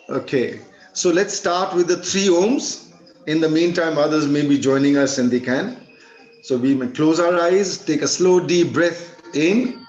Okay, so let's start with the 3 ohms. In the meantime, others may be joining us and they can. So we may close our eyes, take a slow, deep breath in.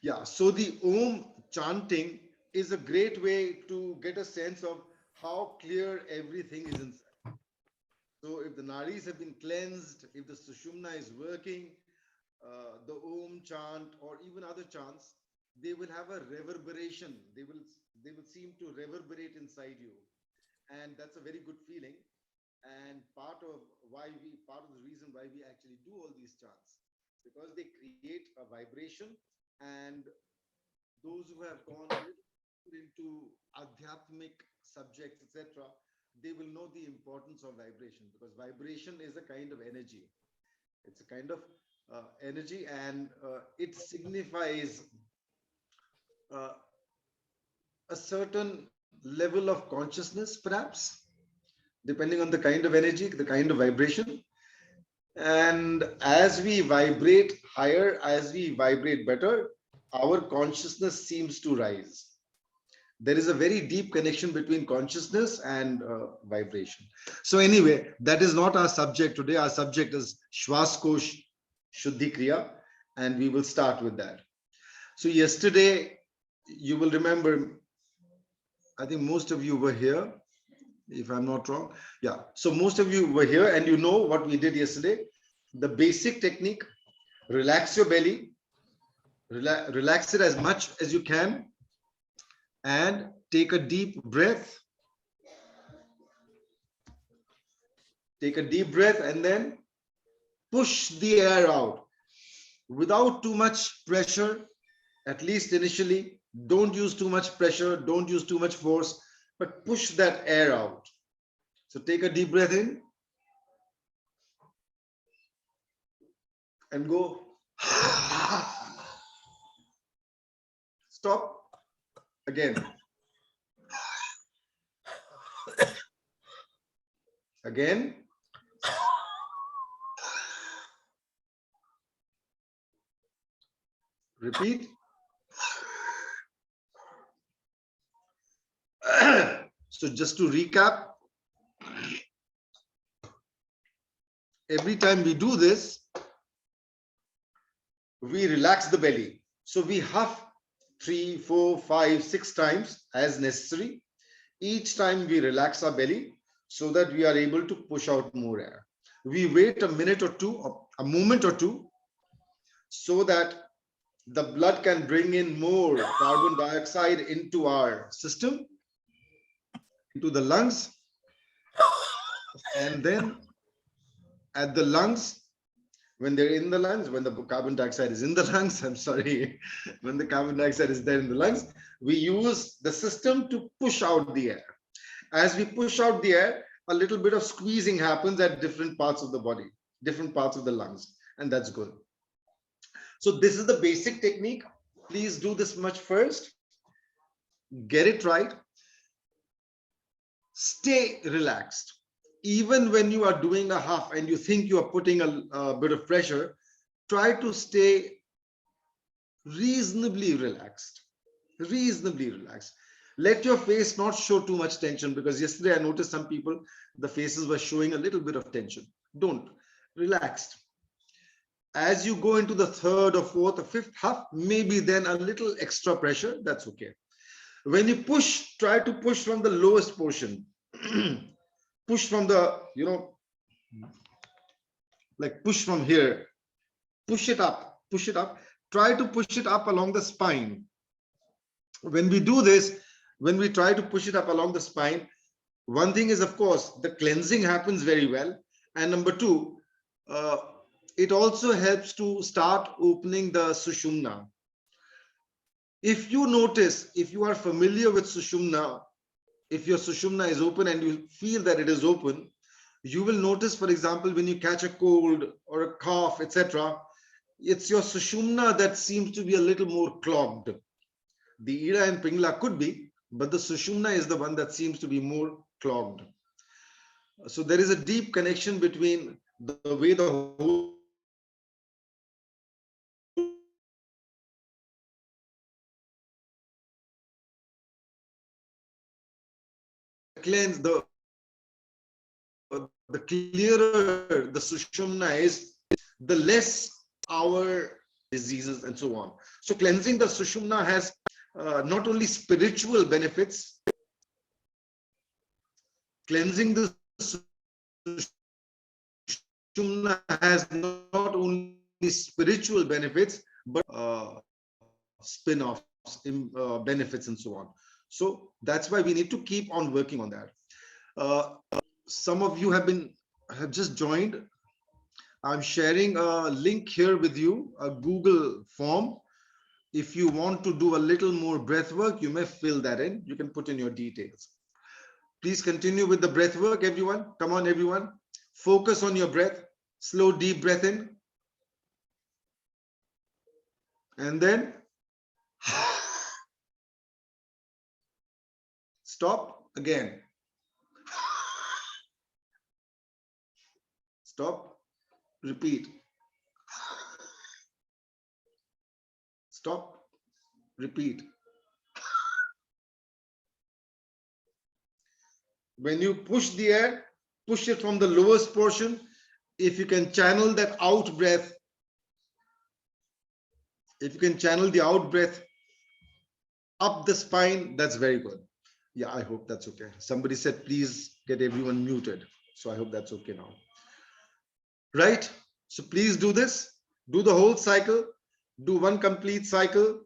Yeah, so the Om chanting is a great way to get a sense of how clear everything is inside. So if the nadis have been cleansed, if the Sushumna is working, the Om chant or even other chants, they will have a reverberation. They will seem to reverberate inside you, and that's a very good feeling. And part of the reason why we actually do all these chants, because they create a vibration, and those who have gone into adhyatmic subjects, etc., they will know the importance of vibration, because vibration is a kind of energy. It's a kind of energy, and it signifies uh, a certain level of consciousness, perhaps, depending on the kind of energy, the kind of vibration. And as we vibrate higher, as we vibrate better, our consciousness seems to rise. There is a very deep connection between consciousness and vibration. So anyway, that is not our subject today. Our subject is SWASKOSH, SHUDDHI, KRIYA, and we will start with that. So yesterday, you will remember, I think most of you were here, if I'm not wrong. Yeah, so most of you were here, and you know what we did yesterday. The basic technique: relax your belly, relax it as much as you can, and take a deep breath. Take a deep breath and then push the air out without too much pressure, at least initially. Don't use too much pressure, don't use too much force, but push that air out. So take a deep breath in and go. Stop. Again. Again. Repeat. So just to recap, every time we do this, we relax the belly. So we huff 3, 4, 5, 6 times as necessary. Each time we relax our belly so that we are able to push out more air. We wait a minute or two, a moment or two, so that the blood can bring in more carbon dioxide into our system, into the lungs. And then at the lungs, when they're in the lungs, when the carbon dioxide is in the lungs, I'm sorry, when the carbon dioxide is there in the lungs, we use the system to push out the air. As we push out the air, a little bit of squeezing happens at different parts of the body, different parts of the lungs, and that's good. So this is the basic technique. Please do this much first. Get it right. Stay relaxed. Even when you are doing a huff and you think you are putting a bit of pressure, try to stay reasonably relaxed. Reasonably relaxed. Let your face not show too much tension, because yesterday I noticed some people, the faces were showing a little bit of tension. Don't. Relaxed. As you go into the 3rd or 4th or 5th huff, maybe then a little extra pressure, that's okay. When you push, try to push from the lowest portion. Push from the, like push from here. Push it up, try to push it up along the spine. When we do this, when we try to push it up along the spine, one thing is, of course, the cleansing happens very well. And number two, uh, it also helps to start opening the Sushumna. If you notice, if you are familiar with Sushumna, if your Sushumna is open and you feel that it is open, you will notice, for example, when you catch a cold or a cough, etc., it's your Sushumna that seems to be a little more clogged. The Ida and Pingla could be, but the Sushumna is the one that seems to be more clogged. So there is a deep connection between the way the whole cleanse, the clearer the Sushumna is, the less our diseases and so on. So cleansing the Sushumna has not only spiritual benefits, cleansing the Sushumna has not only spiritual benefits, but spin-offs, benefits and so on. So that's why we need to keep on working on that. Some of you have just joined. I'm sharing a link here with you, a Google form. If you want to do a little more breath work, you may fill that in. You can put in your details. Please continue with the breath work, everyone. Come on, everyone. Focus on your breath. Slow, deep breath in. And then stop again. Stop. Repeat. Stop. Repeat. When you push the air, push it from the lowest portion. If you can channel that out breath, if you can channel the out breath up the spine, that's very good. Yeah, I hope that's okay. Somebody said, please get everyone muted. So I hope that's okay now. Right? So please do this. Do the whole cycle. Do one complete cycle.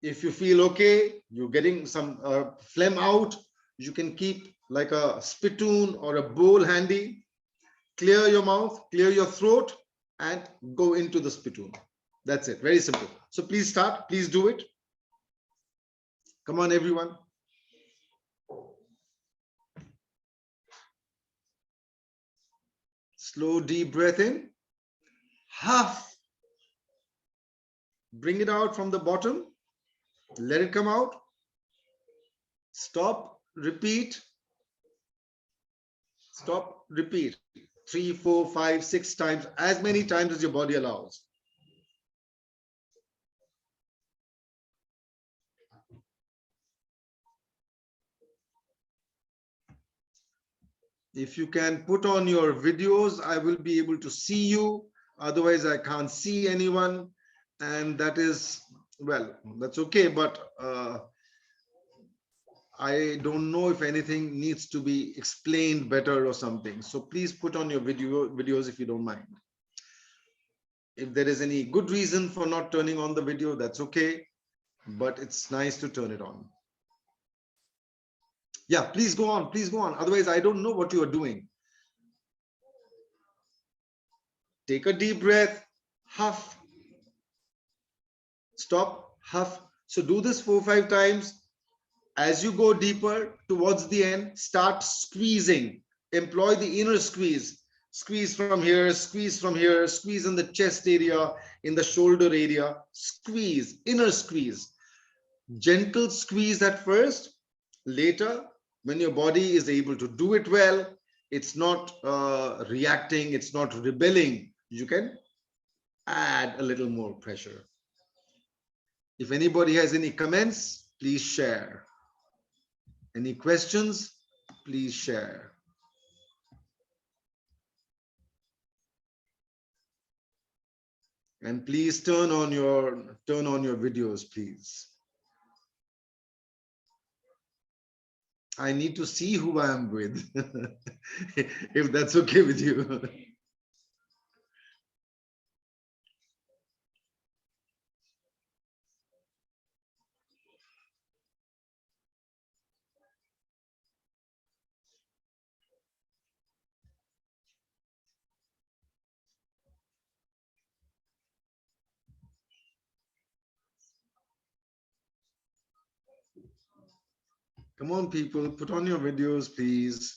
If you feel okay, you're getting some phlegm out, you can keep like a spittoon or a bowl handy. Clear your mouth, clear your throat, and go into the spittoon. That's it. Very simple. So please start. Please do it. Come on, everyone. Slow, deep breath in. Half. Bring it out from the bottom. Let it come out. Stop. Repeat. Stop. Repeat. 3, 4, 5, 6 times. As many times as your body allows. If you can put on your videos, I will be able to see you. Otherwise, I can't see anyone. And that is, well, that's okay. But I don't know if anything needs to be explained better or something. So please put on your videos if you don't mind. If there is any good reason for not turning on the video, that's okay. But it's nice to turn it on. Yeah, please go on. Please go on. Otherwise, I don't know what you are doing. Take a deep breath. Huff. Stop. Huff. So do this 4 or 5 times. As you go deeper towards the end, start squeezing. Employ the inner squeeze. Squeeze from here, squeeze from here, squeeze in the chest area, in the shoulder area. Squeeze, inner squeeze. Gentle squeeze at first. Later, when your body is able to do it well, it's not reacting, it's not rebelling, you can add a little more pressure. If anybody has any comments, please share. Any questions, please share. And please turn on your videos, please. I need to see who I am with, if that's okay with you. Come on, people, put on your videos, please.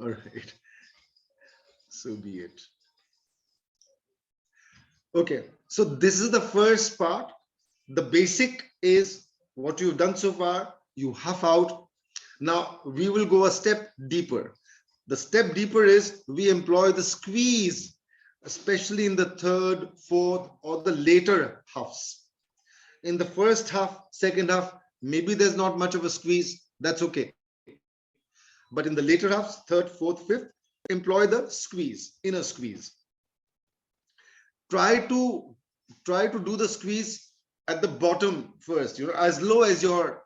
All right, so be it. Okay, so this is the first part. The basic is what you've done so far. You huff out. Now we will go a step deeper. The step deeper is we employ the squeeze, especially in the third, fourth, or the later huffs. In the first half, second half, maybe there's not much of a squeeze. That's okay. But in the later halves, third, fourth, fifth, employ the squeeze, inner squeeze. Try to do the squeeze at the bottom first, as low as your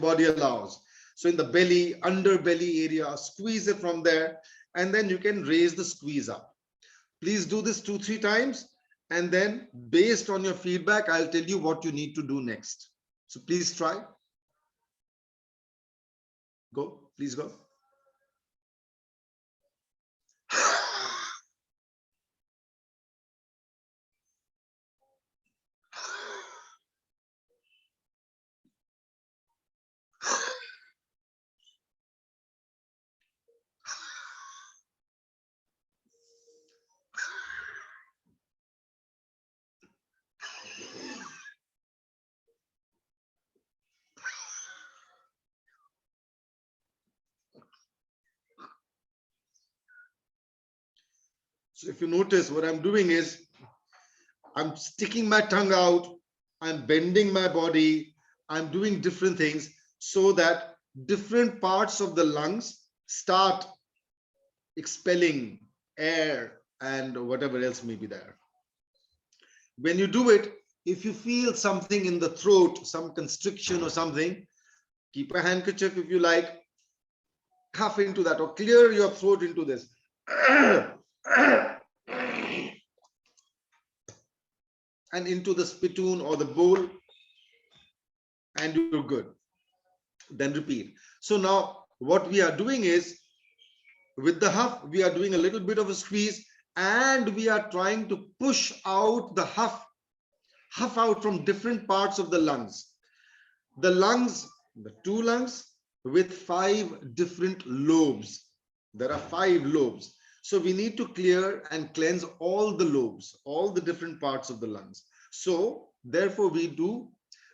body allows. So in the belly, underbelly area, squeeze it from there, and then you can raise the squeeze up. Please do this 2-3 times, and then based on your feedback, I'll tell you what you need to do next. So please try. Go, please go. So if you notice, what I'm doing is I'm sticking my tongue out, I'm bending my body, I'm doing different things so that different parts of the lungs start expelling air and whatever else may be there. When you do it, if you feel something in the throat, some constriction or something, keep a handkerchief if you like, cough into that or clear your throat into this. And into the spittoon or the bowl, and you're good. Then repeat. So now what we are doing is, with the huff, we are doing a little bit of a squeeze, and we are trying to push out the huff out from different parts of the lungs. The lungs, the two lungs with 5 different lobes. There are 5 lobes. So we need to clear and cleanse all the lobes, all the different parts of the lungs. So therefore we do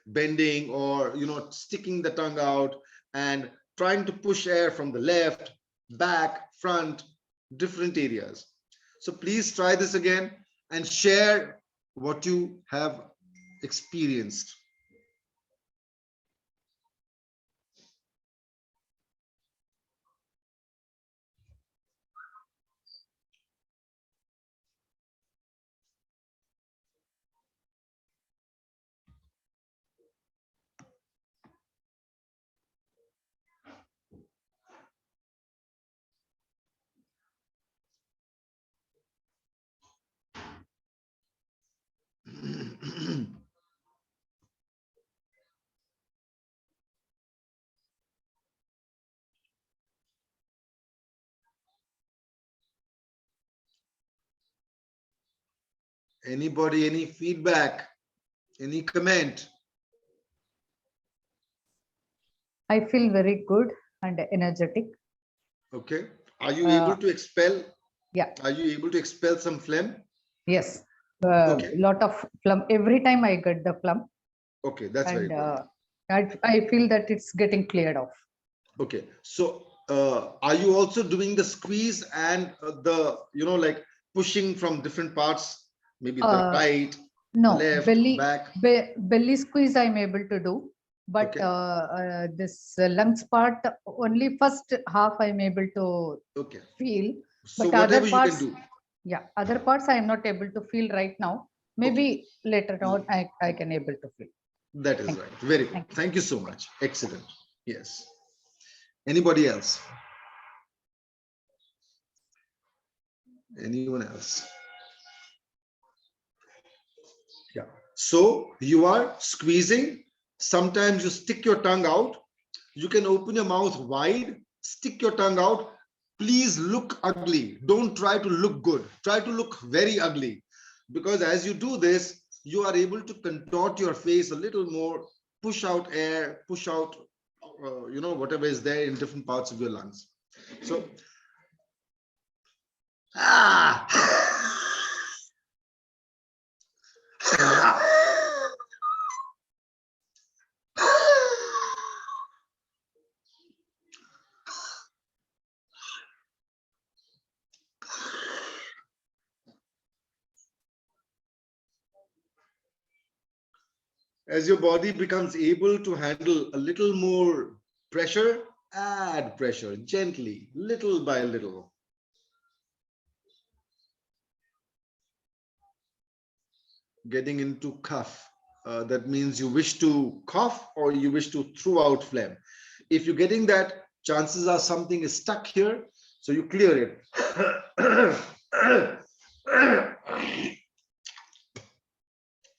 bending or, sticking the tongue out and trying to push air from the left, back, front, different areas. So please try this again and share what you have experienced. Anybody, any feedback, any comment? I feel very good and energetic. Okay. Are you able to expel? Yeah. Are you able to expel some phlegm? Yes. Okay. Lot of phlegm. Every time I get the phlegm. Okay, that's very good. I feel that it's getting cleared off. Okay. So are you also doing the squeeze and the, like pushing from different parts, maybe the right, no, left, belly, back? belly squeeze I'm able to do. But okay. This lungs part, only first half I'm able to feel. So but whatever other parts, you can do. Yeah, other parts I am not able to feel right now. Maybe later on I can able to feel. That is right. Very good. Thank you so much. Excellent. Yes. Anybody else? Anyone else? Yeah. So you are squeezing. Sometimes you stick your tongue out. You can open your mouth wide, stick your tongue out, please look ugly. Don't try to look good. Try to look very ugly. Because as you do this, you are able to contort your face a little more, push out air, push out, whatever is there in different parts of your lungs. So, as your body becomes able to handle a little more pressure, add pressure gently, little by little. Getting into cough. That means you wish to cough or you wish to throw out phlegm. If you're getting that, chances are something is stuck here, so you clear it.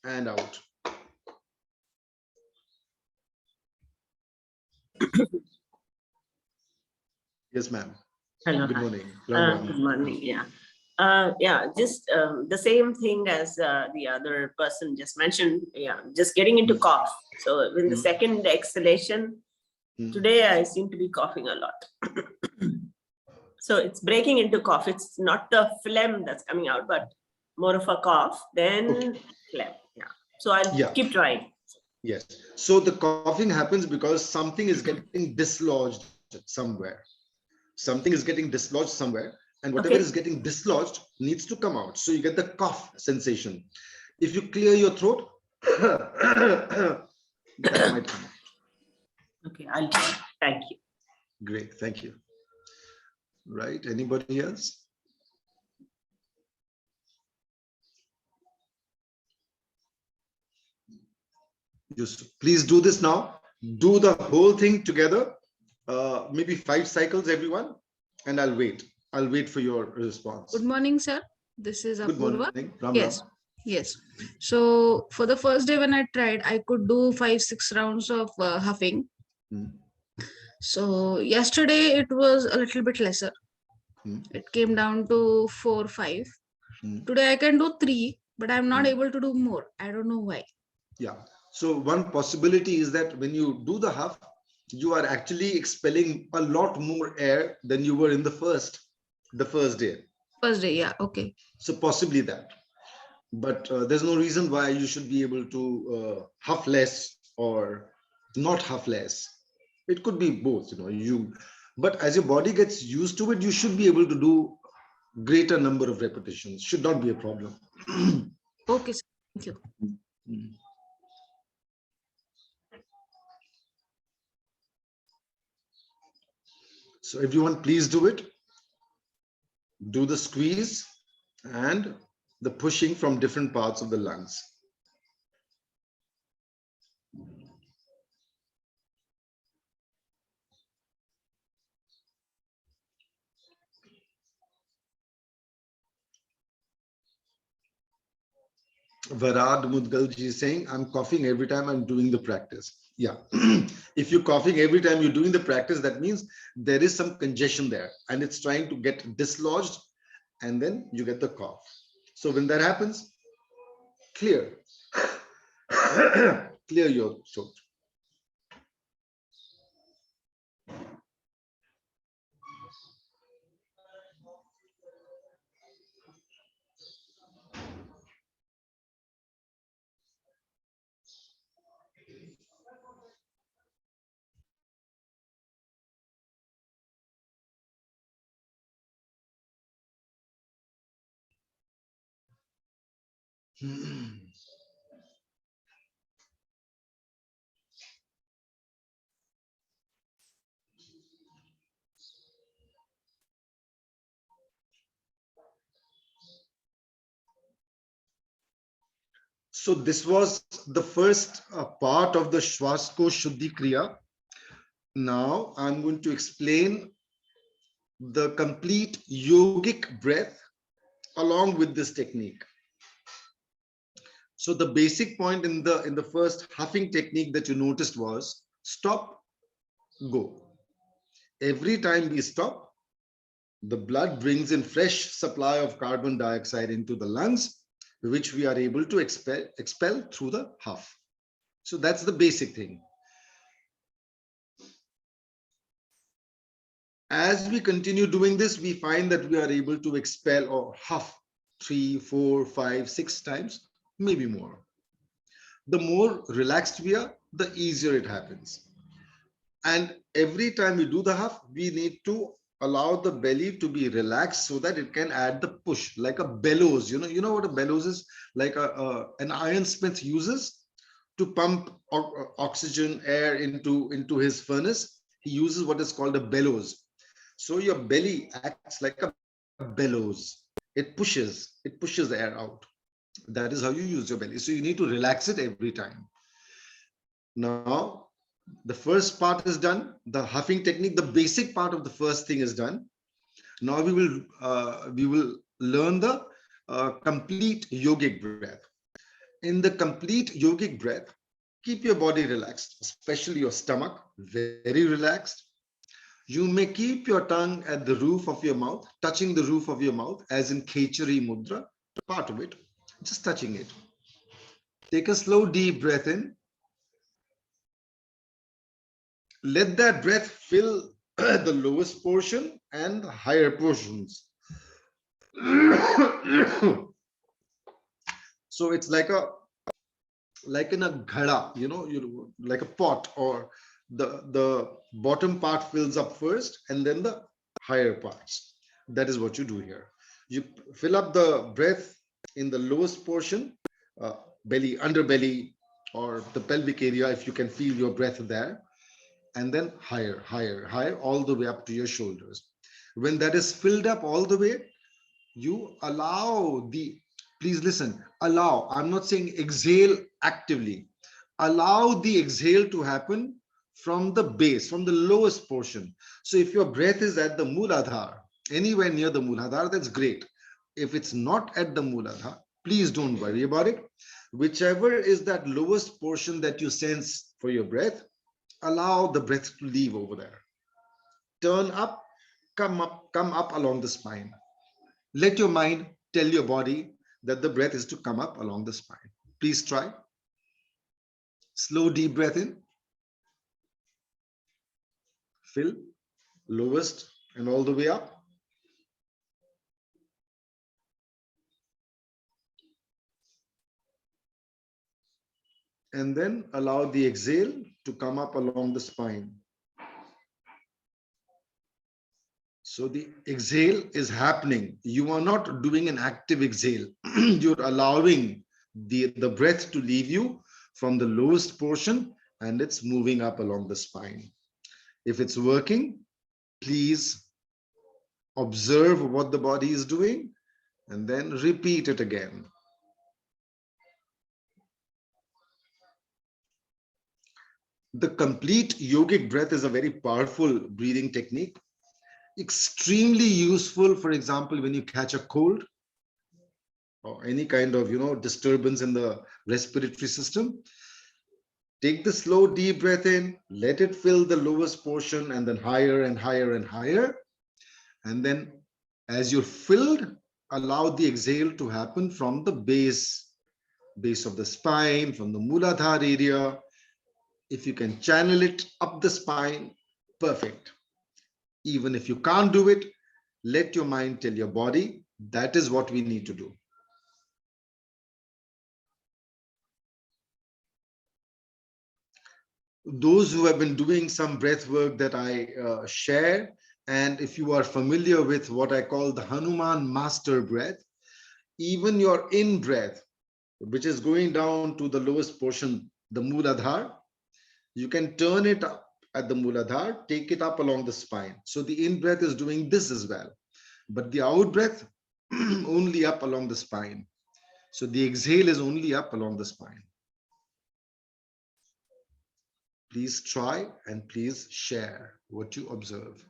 And out. Yes, ma'am. Hello. Good morning. Good morning. Yeah. Just the same thing as the other person just mentioned. Yeah, just getting into cough. So in the second exhalation, today I seem to be coughing a lot. So it's breaking into cough. It's not the phlegm that's coming out, but more of a cough, then phlegm. Yeah. So I'll keep trying. Yes. So the coughing happens because something is getting dislodged somewhere. Something is getting dislodged somewhere, and whatever is getting dislodged needs to come out. So you get the cough sensation. If you clear your throat, that might come out. Okay, I'll try. Thank you. Great, thank you. Right, anybody else? Just please do this now. Do the whole thing together. Maybe 5 cycles, everyone, and I'll wait. I'll wait for your response. Good morning, sir. This is Apurva. Good morning. Ram yes. Ram. Yes. So for the first day when I tried, I could do 5-6 rounds of huffing. So yesterday it was a little bit lesser. It came down to 4-5. Today I can do 3, but I'm not able to do more. I don't know why. Yeah. So one possibility is that when you do the huff, you are actually expelling a lot more air than you were in the first day. First day, yeah, okay. So possibly that. But there's no reason why you should be able to huff less or not huff less. It could be both, but as your body gets used to it, you should be able to do greater number of repetitions. Should not be a problem. Okay, sir. Thank you. So everyone, please do it. Do the squeeze and the pushing from different parts of the lungs. Varad Mudgalji is saying, I'm coughing every time I'm doing the practice. Yeah. If you're coughing every time you're doing the practice, that means there is some congestion there and it's trying to get dislodged, and then you get the cough. So when that happens, clear. Clear your throat. So this was the first part of the SWASKOSH SHUDDHI KRIYA. Now I'm going to explain the complete yogic breath along with this technique. So the basic point in the first huffing technique that you noticed was stop, go. Every time we stop, The blood brings in fresh supply of carbon dioxide into the lungs, which we are able to expel through the huff. So that's the basic thing. As we continue doing this, we find that we are able to expel or huff 3, 4, 5, 6 times, maybe more. The more relaxed we are, the easier it happens. And every time we do the huff, we need to allow the belly to be relaxed so that it can add the push, like a bellows. You know what a bellows is? Like an ironsmith uses to pump oxygen, air into his furnace. He uses what is called a bellows. So your belly acts like a bellows. It pushes the air out. That is how you use your belly. So you need to relax it every time. Now, the first part is done. The huffing technique, the basic part of the first thing is done. Now we will learn the complete yogic breath. In the complete yogic breath, keep your body relaxed, especially your stomach, very relaxed. You may keep your tongue at the roof of your mouth, touching the roof of your mouth, as in Khechari Mudra, part of it, just touching it. Take a slow, deep breath in. Let that breath fill the lowest portion and higher portions. So it's like in a ghada, like a pot, or the bottom part fills up first and then the higher parts. That is what you do here. You fill up the breath in the lowest portion, belly, underbelly, or the pelvic area, if you can feel your breath there, and then higher, higher, higher, all the way up to your shoulders. When that is filled up all the way, you allow please listen, allow, I'm not saying exhale actively, allow the exhale to happen from the base, from the lowest portion. So if your breath is at the Mooladhara, anywhere near the Mooladhara, that's great. If it's not at the Mooladhara, please don't worry about it. Whichever is that lowest portion that you sense for your breath, allow the breath to leave over there. Turn up, come up along the spine. Let your mind tell your body that the breath is to come up along the spine. Please try. Slow, deep breath in. Fill, lowest and all the way up. And then allow the exhale to come up along the spine. So the exhale is happening. You are not doing an active exhale. You're allowing the breath to leave you from the lowest portion and it's moving up along the spine. If it's working, please observe what the body is doing and then repeat it again. The complete yogic breath is a very powerful breathing technique. Extremely useful, for example, when you catch a cold or any kind of disturbance in the respiratory system. Take the slow deep breath in, let it fill the lowest portion and then higher and higher and higher. And then as you're filled, allow the exhale to happen from the base of the spine, from the Mooladhara area. If you can channel it up the spine, perfect. Even if you can't do it, let your mind tell your body, that is what we need to do. Those who have been doing some breath work that I share, and if you are familiar with what I call the Hanuman master breath, even your in breath, which is going down to the lowest portion, the Mooladhara, you can turn it up at the Mooladhara, take it up along the spine. So the in breath is doing this as well, but the out breath only up along the spine. So the exhale is only up along the spine. Please try and please share what you observe.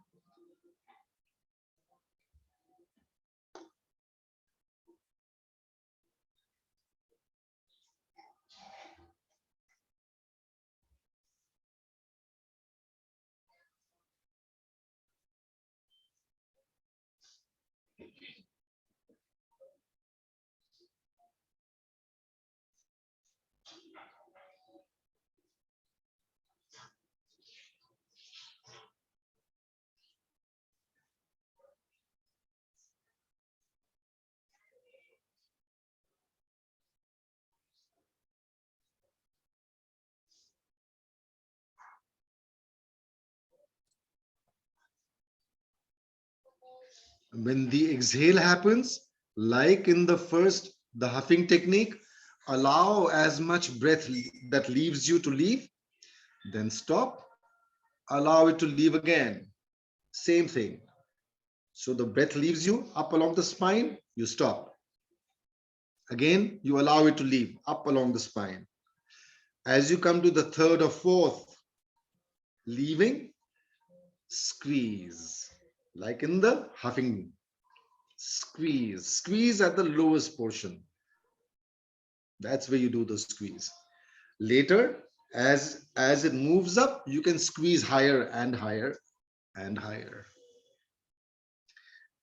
When the exhale happens, like in the first, the huffing technique, allow as much breath that leaves you to leave, then stop, allow it to leave again. Same thing. So the breath leaves you up along the spine, you stop. Again, you allow it to leave up along the spine. As you come to the third or fourth, leaving, squeeze. Like in the huffing, squeeze. Squeeze at the lowest portion. That's where you do the squeeze. Later, as it moves up, you can squeeze higher and higher and higher.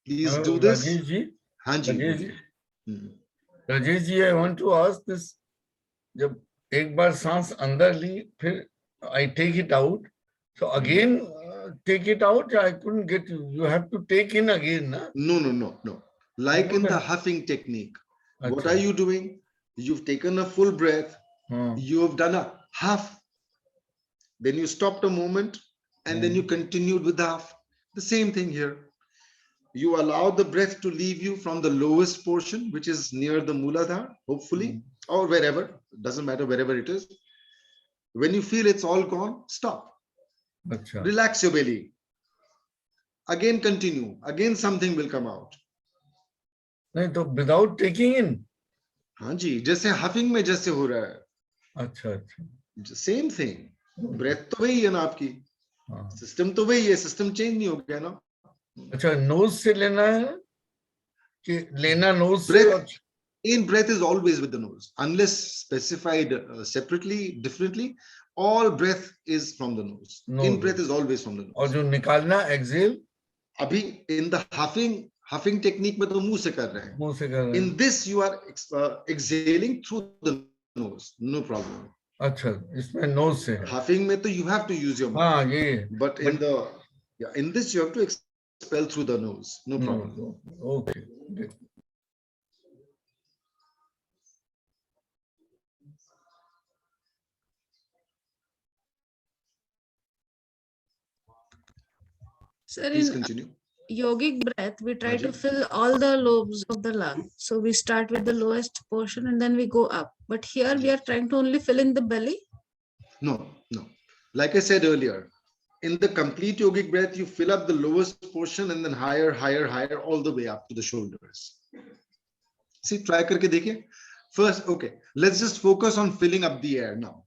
Please do this. Rajesh ji, Hanji. Rajesh ji, Rajesh ji, I want to ask this. जब एक बार सांस अंदर ली, फिर I take it out. So again, take it out. I couldn't get you. You have to take in again, na? No. Like in the huffing technique. What are you doing? You've taken a full breath. You have done a huff. Then you stopped a moment and then you continued with the huff. The same thing here. You allow the breath to leave you from the lowest portion, which is near the Mooladhara, hopefully, or wherever. Doesn't matter, wherever it is. When you feel it's all gone, stop. Achha. Relax your belly. Again, continue. Again, something will come out. नहीं तो without taking in. हाँ जी, जैसे huffing में जैसे हो रहा है. अच्छा. Same thing. Breath तो वही है ना आपकी. System तो वही है. System change नहीं हो गया ना. अच्छा, nose से लेना है कि लेना nose breath, से? In breath is always with the nose, unless specified separately, differently. All breath is from the nose. In breath is always from the nose. और जो निकालना exhale? अभी in the huffing technique में तो मुंह से कर रहे हैं. मुंह से कर रहे हैं. In this you are exhaling through the nose, no problem. अच्छा, इसमें nose से है. Huffing में तो you have to use your mouth. हाँ ये. But in this you have to expel through the nose, no problem. Okay. Sir, Please in continue. yogic breath, we try to Rajesh. fill all the lobes of the lung. So we start with the lowest portion and then we go up. But here we are trying to only fill in the belly. No. Like I said earlier, in the complete yogic breath, you fill up the lowest portion and then higher, all the way up to the shoulders. See, try karke dekhiye. First, okay, let's just focus on filling up the air now.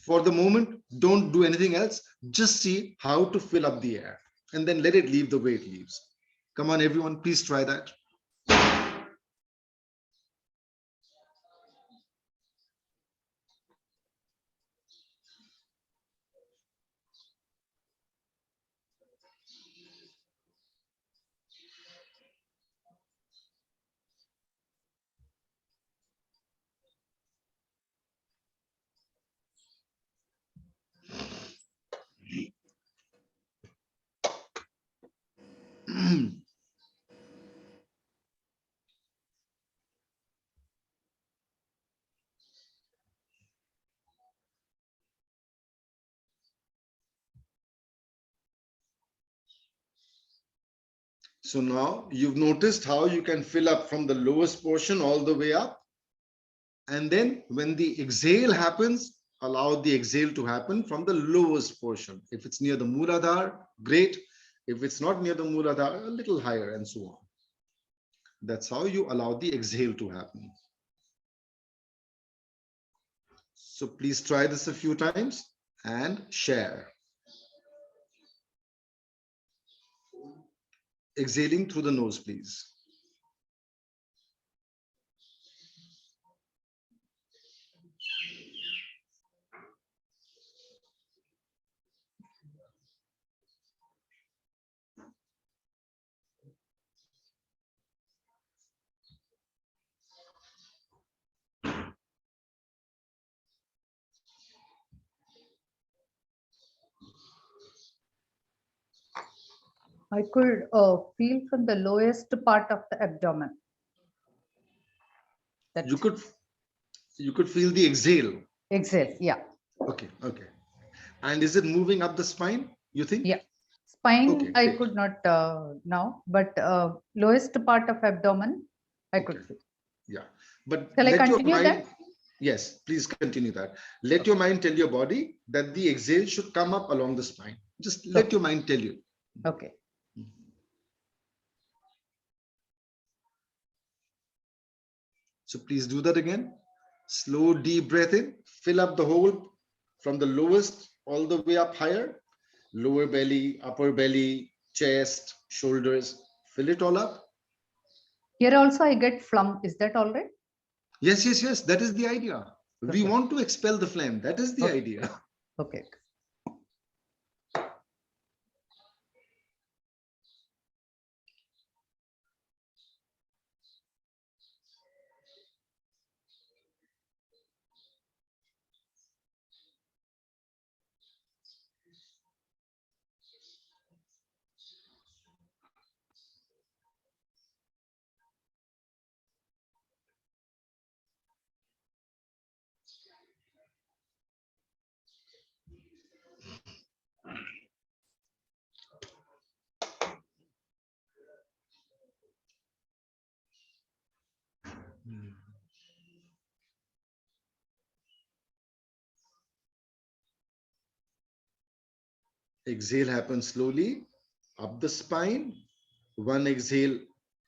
For the moment, don't do anything else. Just see how to fill up the air and then let it leave the way it leaves. Come on, everyone, please try that. So now you've noticed how you can fill up from the lowest portion all the way up. And then when the exhale happens, allow the exhale to happen from the lowest portion. If it's near the Mooladhara, great. If it's not near the Mooladhara, a little higher and so on. That's how you allow the exhale to happen. So please try this a few times and share. Exhaling through the nose, please. I could feel from the lowest part of the abdomen. You could feel the exhale. Exhale, yeah. Okay. And is it moving up the spine, you think? Yeah. Spine, Okay, I great. could not now, but lowest part of abdomen, I Okay. could feel. Yeah, but Shall I let your continue mind, that? yes, please continue that. Let your mind tell your body that the exhale should come up along the spine. Just let your mind tell you. Okay. So please do that again. Slow, deep breath in, fill up the hole from the lowest all the way up higher, lower belly, upper belly, chest, shoulders, fill it all up. Here also I get phlegm. Is that all right? Yes, yes, yes. That is the idea. We Okay. want to expel the phlegm. That is the Okay. idea. Okay. Exhale happens slowly up the spine. One exhale,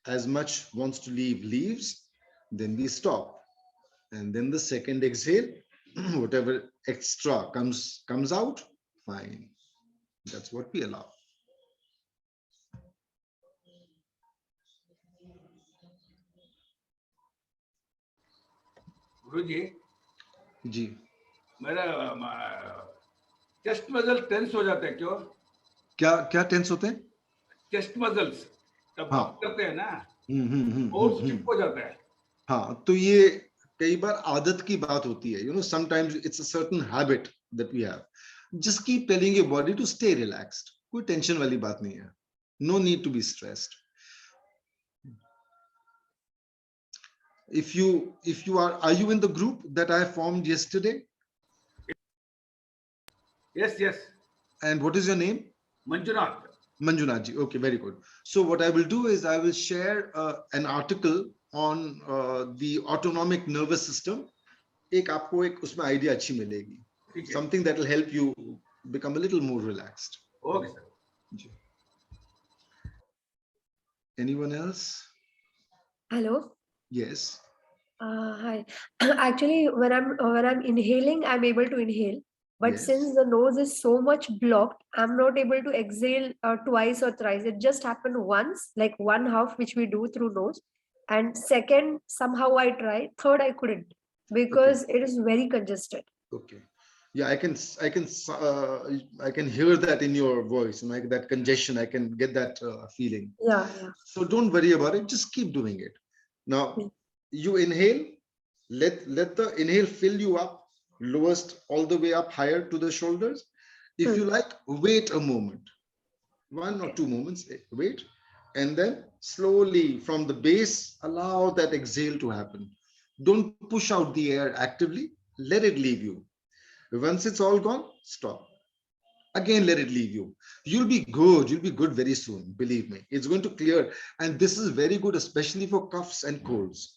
as much wants to leave, leaves. Then we stop. And then the second exhale, whatever extra comes out, fine. That's what we allow. गुरुजी जी मेरा chest muscle tense हो जाते हैं क्यों? क्या क्या tense होते हैं? Chest muscles जब हाँ। बात करते हैं ना हम्म और स्टिफ हो जाता है। हाँ, तो ये कई बार आदत की बात होती है. Sometimes it's a certain habit that we have. Just keep telling your body to stay relaxed. कोई टेंशन वाली बात नहीं है. No need to be stressed. If you are you in the group that I formed yesterday? Yes, yes. And what is your name? Manjunath. Manjunath ji. Okay, very good. So what I will do is I will share an article on the autonomic nervous system. एक आपको एक उसमें idea अच्छी मिलेगी. Something that will help you become a little more relaxed. Okay, sir. जी. Anyone else? Hello. Yes. Hi. Actually, when I'm inhaling, I'm able to inhale. But Yes. since the nose is so much blocked, I'm not able to exhale twice or thrice. It just happened once, like one half, which we do through nose. And second, somehow I tried. Third, I couldn't because it is very congested. Okay. Yeah, I can hear that in your voice, and like that congestion. I can get that feeling. Yeah, yeah. So don't worry about it. Just keep doing it. Now, you inhale. Let the inhale fill you up, lowest all the way up higher to the shoulders. If you like, wait a moment, 1 or 2 moments. Wait, and then slowly from the base, allow that exhale to happen. Don't push out the air actively. Let it leave you. Once it's all gone, stop. Again, let it leave you. You'll be good. You'll be good very soon. Believe me, it's going to clear. And this is very good, especially for coughs and colds.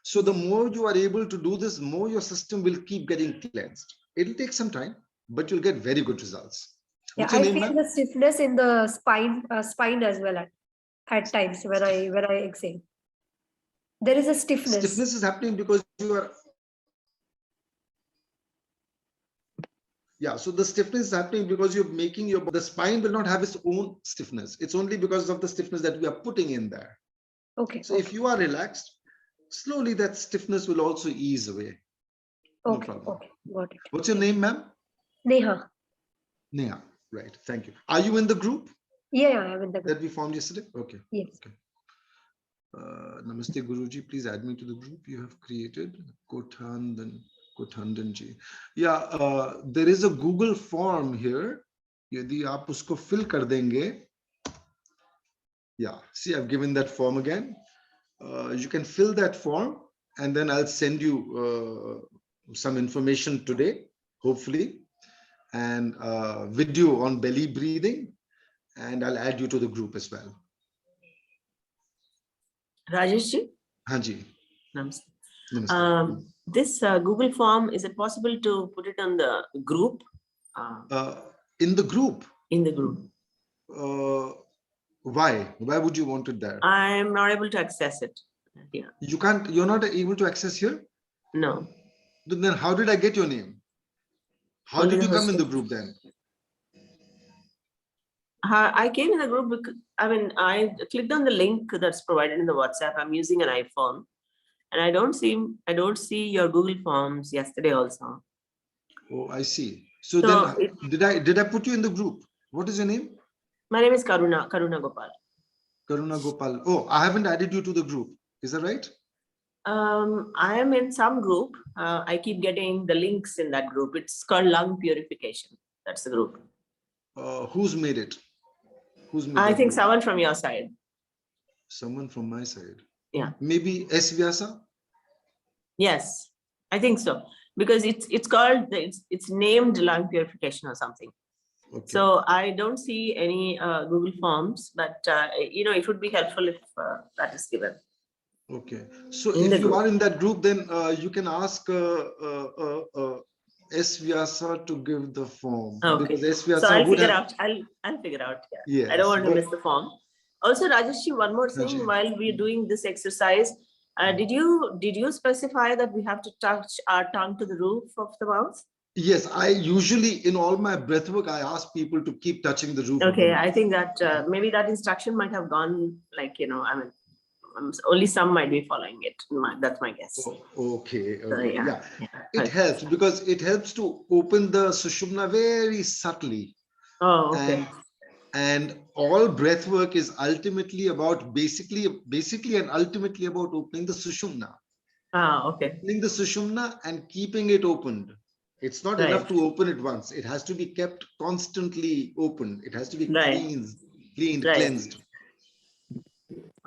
So the more you are able to do this, more your system will keep getting cleansed. It'll take some time, but you'll get very good results. Yeah, What's your I name, feel ma'am? the stiffness in the spine as well at times when I exhale. There is a stiffness. Stiffness is happening because you are. Yeah, so the stiffness is happening because you're making the spine will not have its own stiffness. It's only because of the stiffness that we are putting in there. Okay. So if you are relaxed, slowly that stiffness will also ease away. No Okay. problem. Okay. Got it. What's your name, ma'am? Neha. Neha. Right. Thank you. Are you in the group? Yeah, I'm in the group. That we formed yesterday? Okay. Yes. Okay. Namaste Guruji, please add me to the group you have created. Kothandan ji. Yeah, there is a Google form here. Yadi aap usko fill kar denge. Yeah, see, I've given that form again. You can fill that form and then I'll send you some information today, hopefully, and video on belly breathing and I'll add you to the group as well. Rajesh ji? Hanji. Namaste. Namaste. This Google form, is it possible to put it on the group? In the group? In the group. Why? Why would you want it there? I'm not able to access it. Yeah. You're not able to access here? No. Then how did I get your name? How Only did the you come in hosting. the group then? I came in the group because, I clicked on the link that's provided in the WhatsApp. I'm using an iPhone, and I don't see your Google Forms yesterday also. Oh, I see. So then did I put you in the group? What is your name? My name is Karuna Gopal. Karuna Gopal. Oh, I haven't added you to the group. Is that right? I am in some group. I keep getting the links in that group. It's called Lung Purification. That's the group. Who's made it? Who's made I that think group? someone from your side. Someone from my side. Yeah. Maybe S VYASA? Yes, I think so. Because it's called, it's named Lung Purification or something. Okay. So I don't see any Google Forms, but it would be helpful if that is given. Okay. So In if the you group. are in that group, then you can ask S VYASA to give the form. Okay. Because S So VYASA I'll would figure have. out. I'll figure out. Yeah. Yes, I don't want to but- miss the form. Also, Rajeshji, one more thing. Rajesh. While we're doing this exercise, did you specify that we have to touch our tongue to the roof of the mouth? Yes, I usually in all my breath work, I ask people to keep touching the roof. Of the Okay, mouth. I think that maybe that instruction might have gone only some might be following it. That's my guess. Okay. So, Okay. yeah. It helps because it helps to open the Sushumna very subtly. Oh, okay. And all breath work is ultimately about basically and ultimately about opening the Sushumna. Okay. Opening the Sushumna and keeping it opened. It's not enough to open it once. It has to be kept constantly open. It has to be cleaned, cleansed.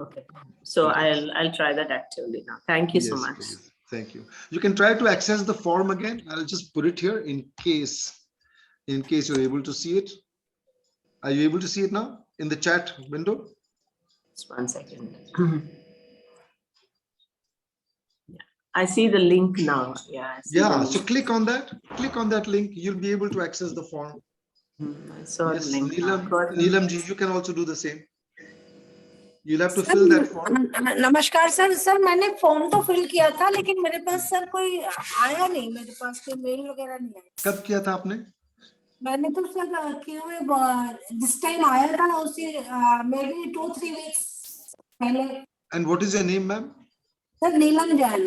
Okay. So Okay. I'll try that actively now. Thank you so much. Please. Thank you. You can try to access the form again. I'll just put it here in case you're able to see it. Are you able to see it now in the chat window? Just 1 second. Yeah, I see the link now. Yeah. I see the link. So click on that. Click on that link. You'll be able to access the form. I saw the link. Neelam ji, you can also do the same. You'll have to fill that form. नमस्कार sir sir मैंने form तो fill किया था लेकिन मेरे पास sir कोई आया नहीं मेरे पास कोई मेल वगैरह नहीं आया कब किया था आपने मैंने तो सर किए हुए जिस टाइम आया था उसी मे बी 2-3 weeks पहले And what is your name, ma'am? Sir Neelam Jain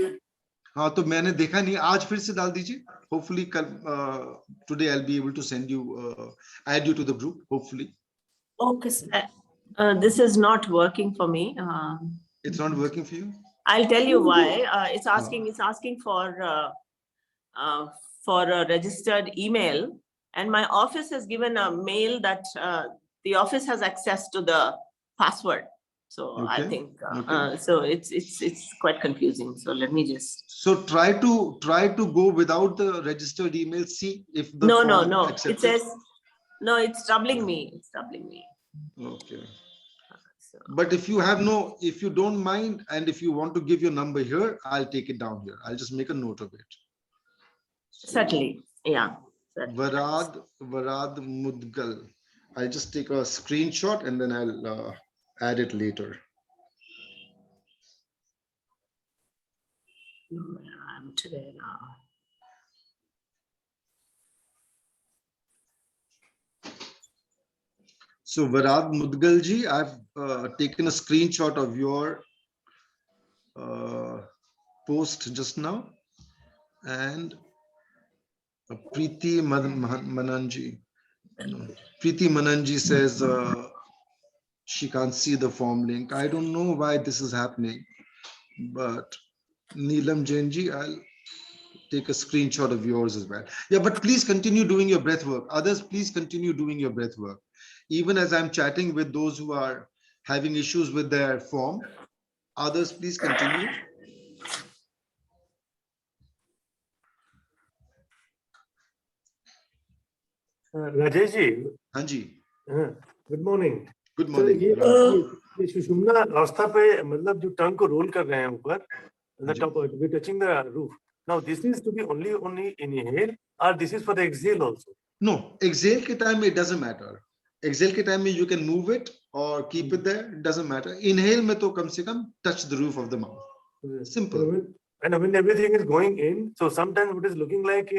हाँ तो मैंने देखा नहीं आज फिर से डाल दीजिए hopefully today I'll be able to send you add you to the group hopefully. Okay sir. This is not working for me. It's not working for you? I'll tell you why. It's asking for a registered email, and my office has given a mail that the office has access to the password. So I think so it's quite confusing. So let me just. So try to go without the registered email. See if the No. accepted. It says no. It's troubling me. It's troubling me. Okay. But if you don't mind, and if you want to give your number here, I'll take it down here. I'll just make a note of it. Certainly, yeah. Varad Mudgal. I'll just take a screenshot and then I'll add it later. I'm today now. So Varad Mudgal ji, I've taken a screenshot of your post just now, and Preeti Mananji. Preeti Mananji says she can't see the form link. I don't know why this is happening, but Neelam Jainji, I'll take a screenshot of yours as well. Yeah, but please continue doing your breath work. Others, please continue doing your breath work. Even as I'm chatting with those who are having issues with their form, others, please continue. Rajesh ji, Hanji. Good morning. Good sir morning. ये सुषुम्ना अवस्था पे मतलब जो टंग को role कर रहे हैं ऊपर, the ji. top we touching the roof. Now this is to be only inhale or this is for the exhale also? No, exhale के time it doesn't matter. Exhale के time में you can move it or keep it there. It doesn't matter. Inhale में तो कम से कम touch the roof of the mouth. Simple. And when everything is going in, so sometimes it is looking like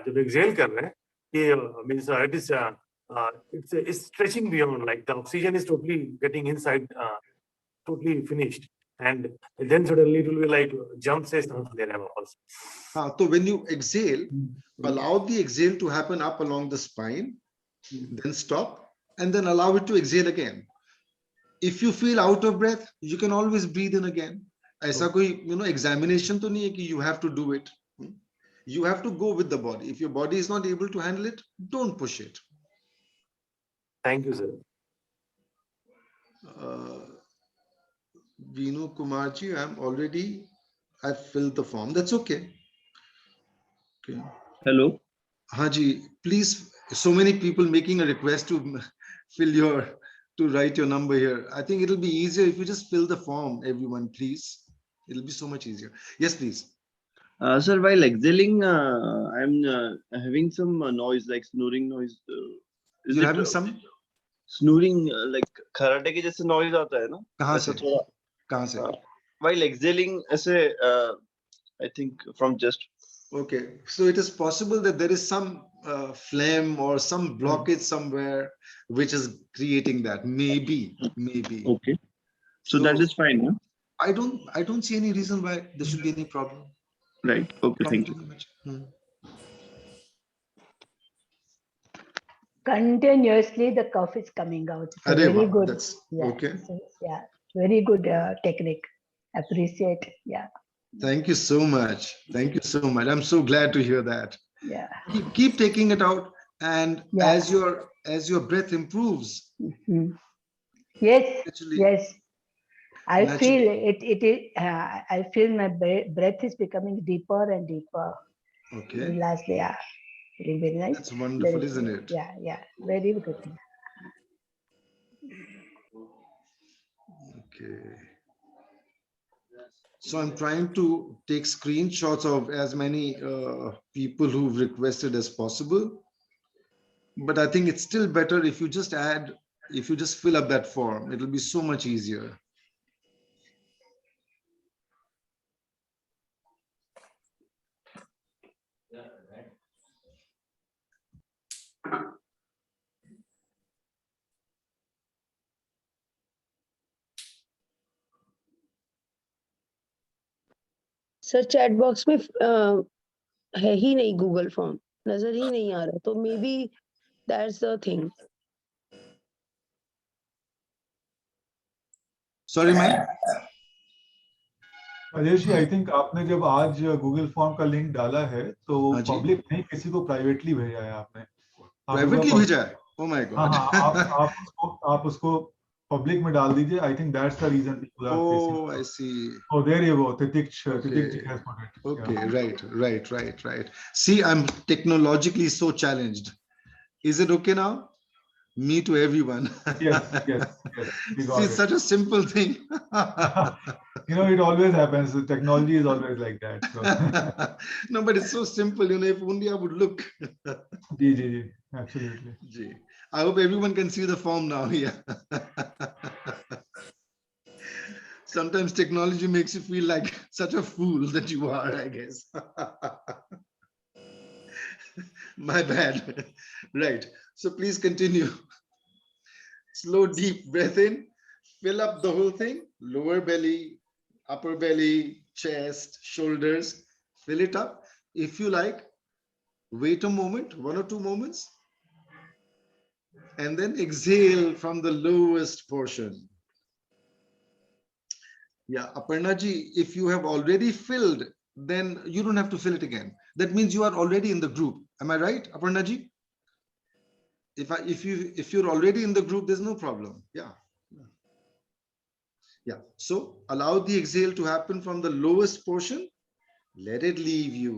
जब exhale कर रहे हैं, ये means it's stretching beyond, like the oxygen is totally getting inside, totally finished, and then suddenly it will be like jump says there also. हाँ, तो when you exhale, allow the exhale to happen up along the spine, then stop, and then allow it to exhale again. If you feel out of breath, you can always breathe in again. ऐसा कोई examination तो नहीं है कि you have to do it. You have to go with the body. If your body is not able to handle it, don't push it. Thank you, sir. Vinu Kumarji, I've filled the form. That's okay. Okay. Hello. Haji, please, so many people making a request to write your number here. I think it'll be easier if you just fill the form, everyone, please. It'll be so much easier. Yes, please. Sir, while exhaling, I'm having some noise, like snoring noise. You're having some snoring, like खराटे के जैसे noise आता है ना? कहाँ से? कहाँ से? While exhaling, ऐसे I think from just. Okay, so it is possible that there is some phlegm or some blockage somewhere which is creating that. Maybe. Okay. So that is fine, huh? I don't see any reason why there should be any problem. Right. Okay. Thank you. Continuously, the cough is coming out. It's a very good. That's yeah, okay. Yeah, very good technique. Appreciate. Yeah. Thank you so much. Thank you so much. I'm so glad to hear that. Yeah. Keep taking it out, and as your breath improves. Yes. Actually, yes. I feel it. I feel my breath is becoming deeper and deeper. Okay. Lastly, yeah. Very nice. That's wonderful, isn't it? Yeah. Very good. Okay. So I'm trying to take screenshots of as many people who've requested as possible. But I think it's still better if you just fill up that form. It'll be so much easier. Sir chat box में है ही नहीं Google form, नजर ही नहीं आ रहा, तो maybe that's the thing. Sorry ma'am. Rajesh ji, I think आपने जब आज गूगल फॉर्म का लिंक डाला है तो पब्लिक नहीं, किसी को प्राइवेटली भेजा है आपने. प्राइवेटली भेजा है? Oh my God. आप उसको पब्लिक में डाल दीजिए. I think that's the reason people are facing. Oh, I see. Oh, there you go. Titik has put it. Okay, right. See, I'm technologically so challenged. Is it okay now? Me to everyone. Yes. See, it's such a simple thing. It always happens. The technology is always like that. So. No, but it's so simple. If only I would look. Ji, absolutely. Ji. I hope everyone can see the form now. Yeah. Sometimes technology makes you feel like such a fool that you are, I guess. My bad. Right. So please continue. Slow, deep breath in. Fill up the whole thing. Lower belly, upper belly, chest, shoulders. Fill it up. If you like, wait a moment, 1 or 2 moments. And then exhale from the lowest portion. Yeah, Aparna ji, if you have already filled, then you don't have to fill it again. That means you are already in the group. Am I right, Aparna ji? If you're already in the group, there's no problem. Yeah. So allow the exhale to happen from the lowest portion. Let it leave you.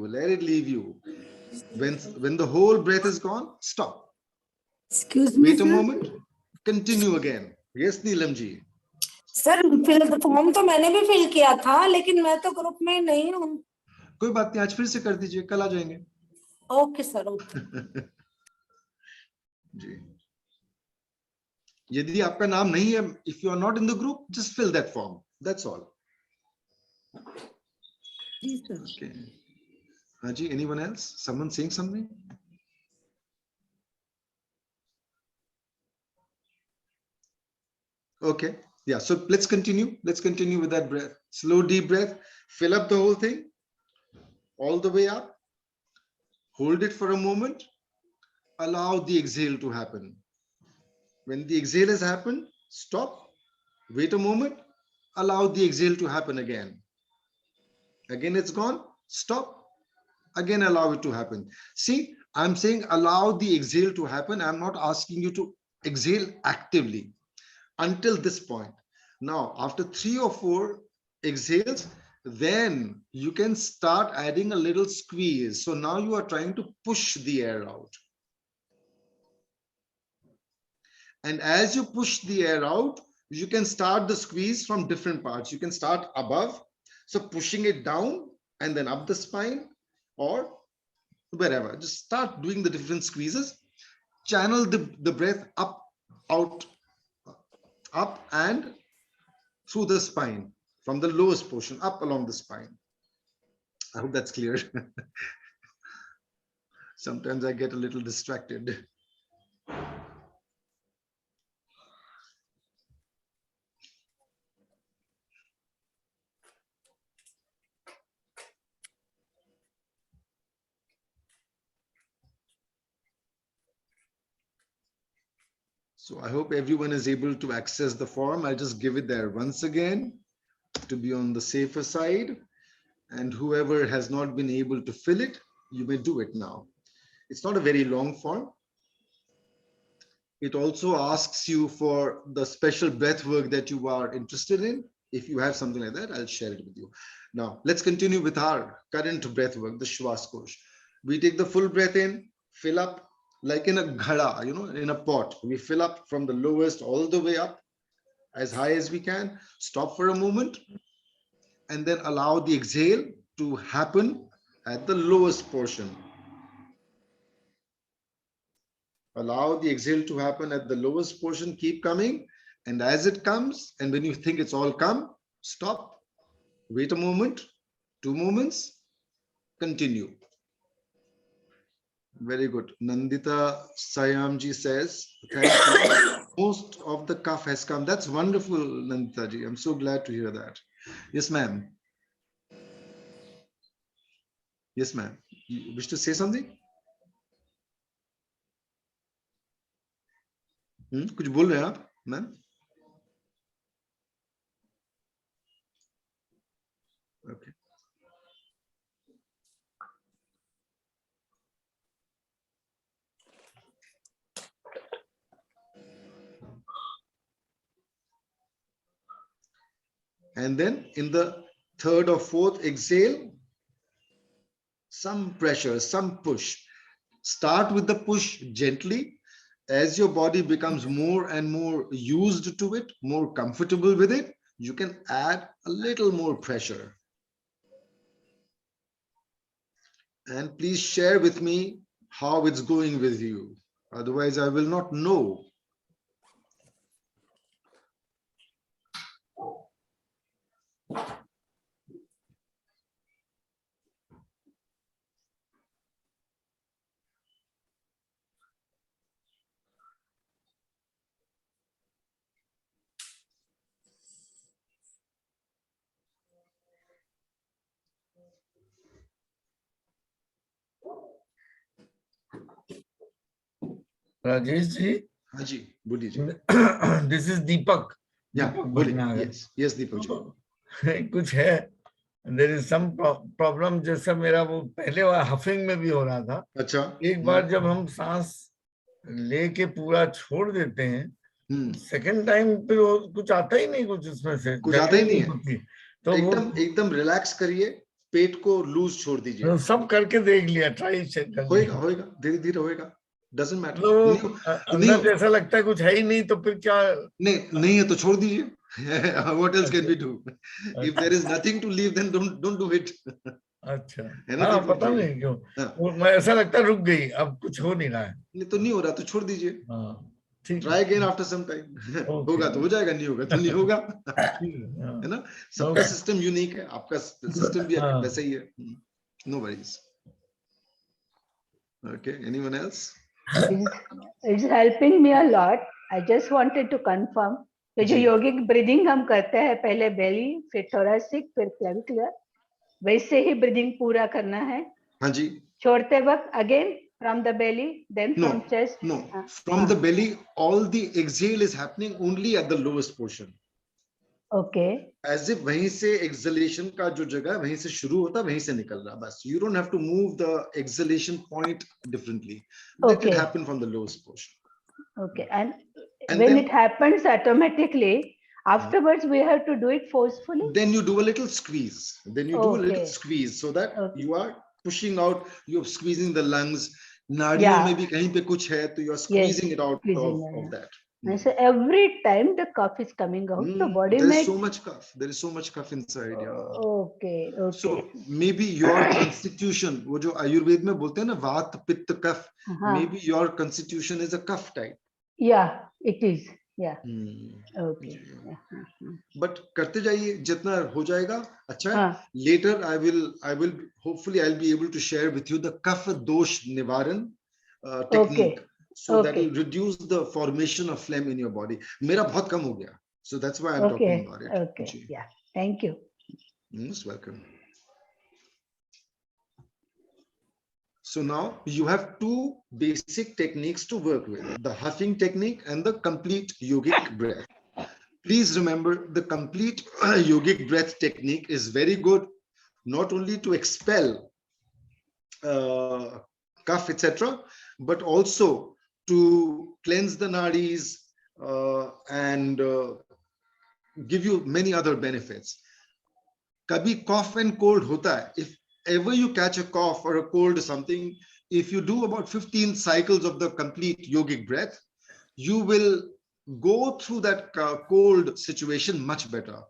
When the whole breath is gone, stop. Excuse me, Wait a moment. continue again. Yes, Neelam ji. Sir form तो मैंने भी fill किया था, लेकिन मैं तो group में नहीं हूँ। कोई बात नहीं, आज फिर से कर दीजिए, कल आ जाएंगे। Okay sir, okay. जी, यदि आपका नाम नहीं है, if you are not in the group, just fill that form. That's all. जी sir. Okay. Haji, anyone else? Someone saying something? Okay. Yeah. So let's continue. Let's continue with that breath. Slow, deep breath. Fill up the whole thing, all the way up. Hold it for a moment. Allow the exhale to happen. When the exhale has happened, stop. Wait a moment. Allow the exhale to happen again. Again, it's gone. Stop. Again, allow it to happen. See, I'm saying allow the exhale to happen. I'm not asking you to exhale actively until this point. Now, after 3 or 4 exhales, then you can start adding a little squeeze. So now you are trying to push the air out. And as you push the air out, you can start the squeeze from different parts. You can start above, so pushing it down and then up the spine, or wherever. Just start doing the different squeezes. Channel the breath up, out, up and through the spine, from the lowest portion up along the spine. I hope that's clear. Sometimes I get a little distracted. So I hope everyone is able to access the form. I'll just give it there once again to be on the safer side. And whoever has not been able to fill it, you may do it now. It's not a very long form. It also asks you for the special breath work that you are interested in. If you have something like that, I'll share it with you. Now, let's continue with our current breath work, the SWASKOSH. We take the full breath in, fill up, like in a ghada, you know, in a pot. We fill up from the lowest all the way up as high as we can. Stop for a moment and then allow the exhale to happen at the lowest portion. Allow the exhale to happen at the lowest portion. Keep coming, and as it comes, and when you think it's all come, stop. Wait a moment, 2 moments, continue. Very good. Nandita Sayamji says, thank you. Most of the cough has come. That's wonderful, Nandita ji. I'm so glad to hear that. Yes, ma'am. Yes, ma'am. You wish to say something? कुछ बोल रहे हैं आप, ma'am? Okay. And then in the 3rd or 4th exhale, some pressure, some push. Start with the push gently. As your body becomes more and more used to it, more comfortable with it, you can add a little more pressure. And please share with me how it's going with you. Otherwise, I will not know. Rajesh ji. हाँ जी, बोलिए जी. This is Deepak. Yeah, बोलिए. Yes, yes, Deepak ji. कुछ है. There is some problem. जैसा मेरा वो पहले वाला हफिंग में भी हो रहा था. अच्छा. एक बार जब हम सांस लेके पूरा छोड़ देते हैं, सेकंड टाइम फिर वो कुछ आता ही नहीं, कुछ उसमें से कुछ आता ही नहीं है. तो एकदम रिलैक्स करिए, पेट को लूज छोड़ दीजिए. सब करके देख लिया, ट्राई होएगा, धीरे धीरे होएगा. doesn't matter. तो अंदर से ऐसा लगता है कुछ है ही नहीं, तो फिर क्या? नहीं है तो छोड़ दीजिए. What else can we do? If there is nothing to leave, then don't do it. अच्छा, हाँ, पता नहीं क्यों मैं ऐसा लगता है रुक गई, अब कुछ हो नहीं रहा है. नहीं तो नहीं हो रहा तो छोड़ दीजिए. हाँ, ठीक. Try again after some time. होगा तो हो जाएगा, नहीं होगा तो नहीं होगा. है ना? सबका सिस्टम यूनिक है, आपका सिस्टम भी वैसा ही है. No worries. Okay, anyone else? It's helping me a lot. I just wanted to confirm. तो जो योगिक ब्रीदिंग हम करते हैं, पहले बेली, फिर थोरैसिक, फिर क्लेविकुलर, वैसे ही ब्रीदिंग पूरा करना है. हाँ जी. छोड़ते वक्त again from the belly, then from chest. No, from the belly, all the exhale is happening only at the lowest portion. Okay. As if वहीं से exhalation का जो जगह है वहीं से शुरू होता है, वहीं से निकल रहा है बस. You don't have to move the exhalation point differently. Let it happen from the lowest portion. Okay, and when then, it happens automatically, afterwards we have to do it forcefully. Then you do a little squeeze. Then you do a little squeeze so that you are pushing out. You're squeezing the lungs. नाड़ियों में भी कहीं पे कुछ है तो you are squeezing it out of that. So every time the cough is coming out, the body there is so much cough. There is so much cough inside. Yeah. Okay. So maybe your constitution, वो जो आयुर्वेद में बोलते हैं ना वात पित्त कफ, maybe your constitution is a cough type. Yeah, it is. Yeah. Okay. But करते जाइए, जितना हो जाएगा अच्छा है. Later I will hopefully I'll be able to share with you the kapha dosh nivaran technique. So that will reduce the formation of phlegm in your body. मेरा बहुत कम हो गया. So that's why I'm talking about it. Okay. Yeah. Thank you. Most welcome. So now you have two basic techniques to work with, the huffing technique and the complete yogic breath. Please remember the complete yogic breath technique is very good, not only to expel cough, etc., but also to cleanse the nadis and give you many other benefits. Kabhi cough and cold hota hai. If ever you catch a cough or a cold or something, if you do about 15 cycles of the complete yogic breath, you will go through that cold situation much better.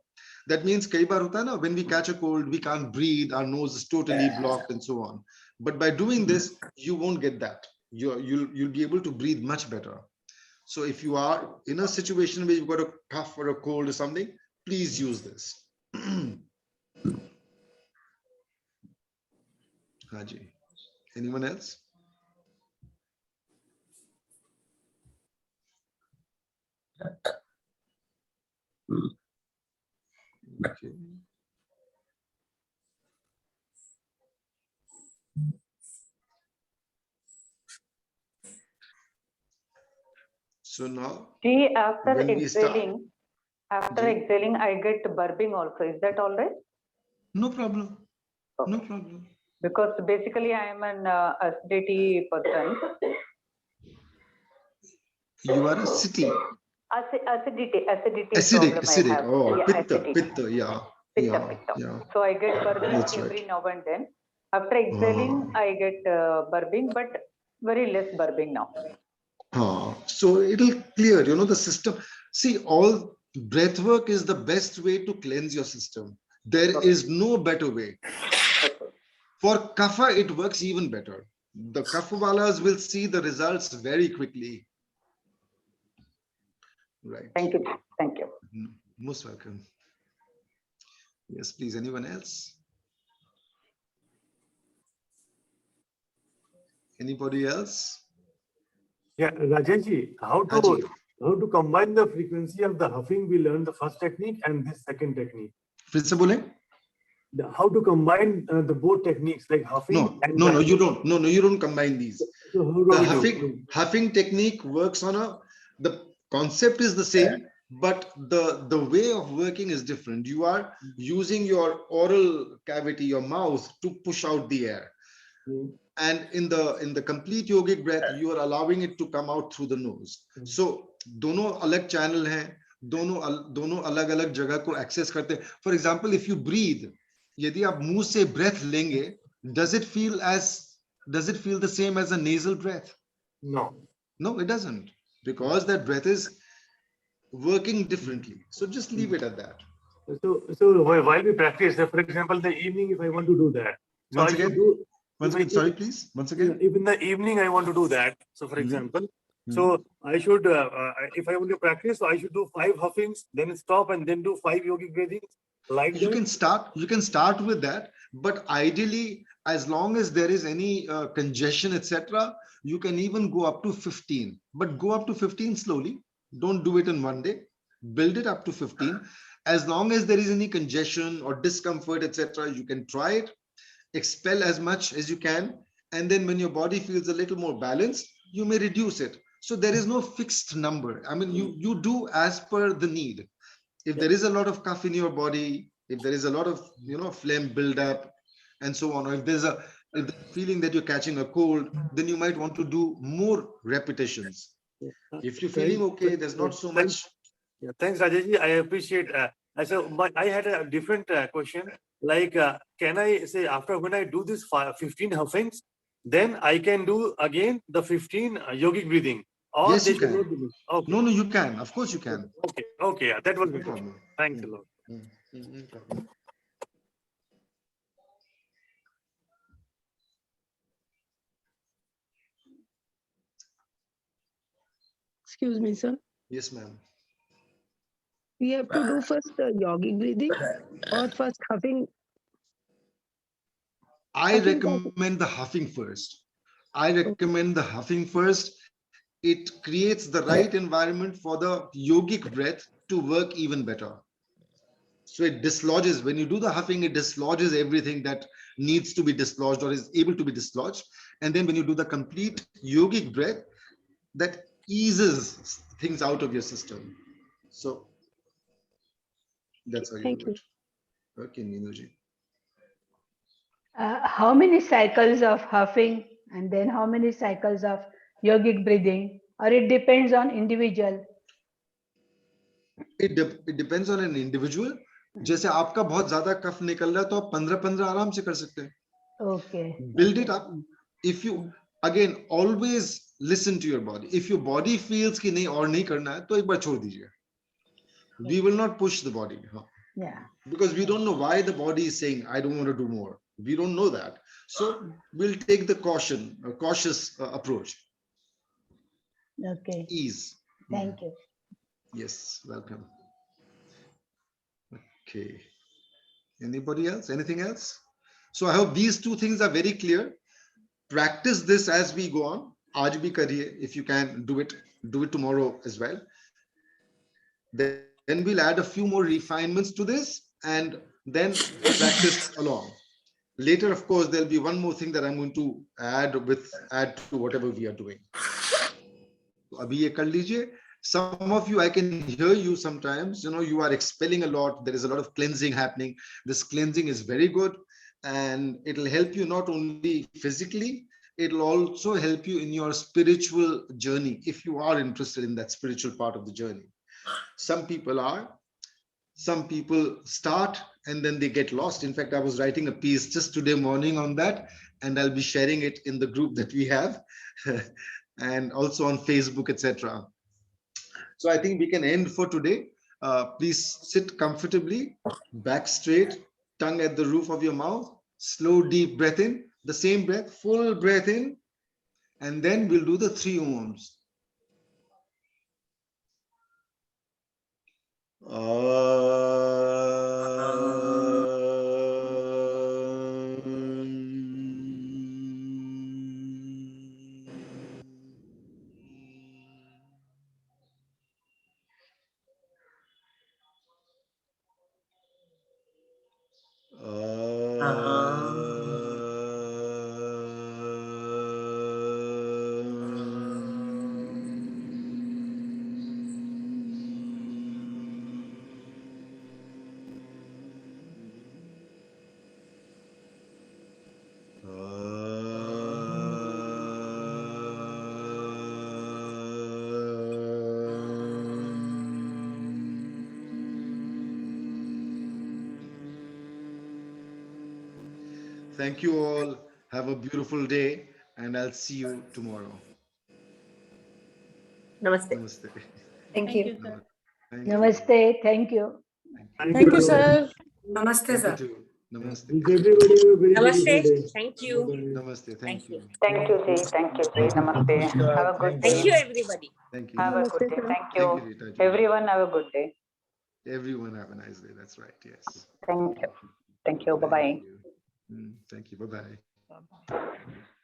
That means kai baar hota hai na, when we catch a cold, we can't breathe, our nose is totally blocked and so on. But by doing this, you won't get that. You'll be able to breathe much better. So if you are in a situation where you've got a cough or a cold or something, please use this. Haji. Anyone else? Okay. So now, after exhaling, I get burping also. Is that all right? No problem. Okay. No problem. Because basically I am an acidity person. You are acidity. Acidity acidic, problem acidic. I have. Oh, Yeah, pitta, yeah. Pitta. So I get burping every now and then. After exhaling, I get burping, but very less burping now. So it'll clear, the system. See, all breath work is the best way to cleanse your system. There is no better way. For kapha, it works even better. The kapha walas will see the results very quickly. Right. Thank you. Thank you. Most welcome. Yes, please. Anyone else? Anybody else? Yeah, Rajesh, how to combine the frequency of the huffing we learned the first technique and this second technique? फिर से बोलें? How to combine the both techniques like huffing? No, you don't. No, you don't combine these. So the huffing technique works on the concept is the same, but the way of working is different. You are using your oral cavity, your mouth, to push out the air. And in the complete yogic breath, you are allowing it to come out through the nose. So दोनों अलग channel हैं, दोनों अलग-अलग जगह को access करते हैं. For example, if you breathe, यदि आप मुंह से breath लेंगे, does it feel the same as a nasal breath? No. No, it doesn't, because that breath is working differently. So just leave it at that. So while we practice, for example, the evening, if I want to do that, so Once I should again, do. sorry, please. Once again. If in the evening I want to do that, so for example, so I should, if I want to practice, so I should do 5 huffings, then stop, and then do 5 yogic breathings. Like you can start with that, but ideally, as long as there is any congestion, etc., you can even go up to 15, but go up to 15 slowly. Don't do it in one day. Build it up to 15. As long as there is any congestion or discomfort, etc., you can try it. Expel as much as you can, and then when your body feels a little more balanced, you may reduce it. So there is no fixed number. I mean, you do as per the need. If there is a lot of cough in your body, if there is a lot of phlegm buildup and so on, or if there's a feeling that you're catching a cold, then you might want to do more repetitions. If you're feeling okay, there's not so much. Yeah, thanks, Rajesh. I appreciate. So I had a different question. Like, can I say after when I do this 15 huffings, then I can do again the 15 yogic breathing? Or Yes, they you should can. not do this? Okay. No, you can. Of course, you can. Okay. Yeah, that was my question. Thanks a lot. Excuse me, sir. Yes, ma'am. We have to do first yogic breathing or first huffing. I recommend the huffing first. It creates the right environment for the yogic breath to work even better. So it dislodges, when you do the huffing, it dislodges everything that needs to be dislodged or is able to be dislodged. And then when you do the complete yogic breath, that eases things out of your system. So that's how you do it. Okay, Meenuji. How many cycles of huffing and then how many cycles of yogic breathing, or it depends on individual? It depends on an individual. जैसे आपका बहुत ज्यादा कफ निकल रहा है तो आप 15-15 आराम से कर सकते हैं. Okay. Build it up. If you again always listen to your body. If your body feels कि नहीं और नहीं करना है तो एक बार छोड़ दीजिए. We will not push the body. Yeah. Because we don't know why the body is saying I don't want to do more. We don't know that. So we'll take the cautious approach. Okay. Ease. Thank you. Yes, welcome. Okay. Anybody else? Anything else? So I hope these two things are very clear. Practice this as we go on. Aaj bhi kariye. If you can do it tomorrow as well. Then we'll add a few more refinements to this and then practice along. Later, of course, there'll be one more thing that I'm going to add to whatever we are doing. Abhi ye kar lijiye. Some of you, I can hear you sometimes, you are expelling a lot. There is a lot of cleansing happening. This cleansing is very good and it'll help you not only physically, it'll also help you in your spiritual journey if you are interested in that spiritual part of the journey. Some people start and then they get lost. In fact, I was writing a piece just today morning on that, and I'll be sharing it in the group that we have and also on Facebook, etc. So I think we can end for today. Please sit comfortably, back straight, tongue at the roof of your mouth, slow, deep breath in, the same breath, full breath in, and then we'll do the 3 ohms. Thank you all. Have a beautiful day, and I'll see you tomorrow. Namaste. Namaste. Thank you. sir. Thank you. Namaste. Thank you. Thank you, sir. Namaste, Thank you sir. too. Namaste. Wish everybody a very Namaste. beautiful day. Thank you. Bye-bye. Namaste. Thank Thank you. you. Thank you, Ji. Thank you, Ji. Namaste. Have a good Thank you, day. everybody. Thank you. Have a Namaste, good day. sir. Thank Thank you. you, Rita ji. Everyone have a good day. Everyone have a nice day. That's right. Yes. Thank you. Thank you. Thank Bye-bye. you. Thank you. Bye-bye. Bye-bye.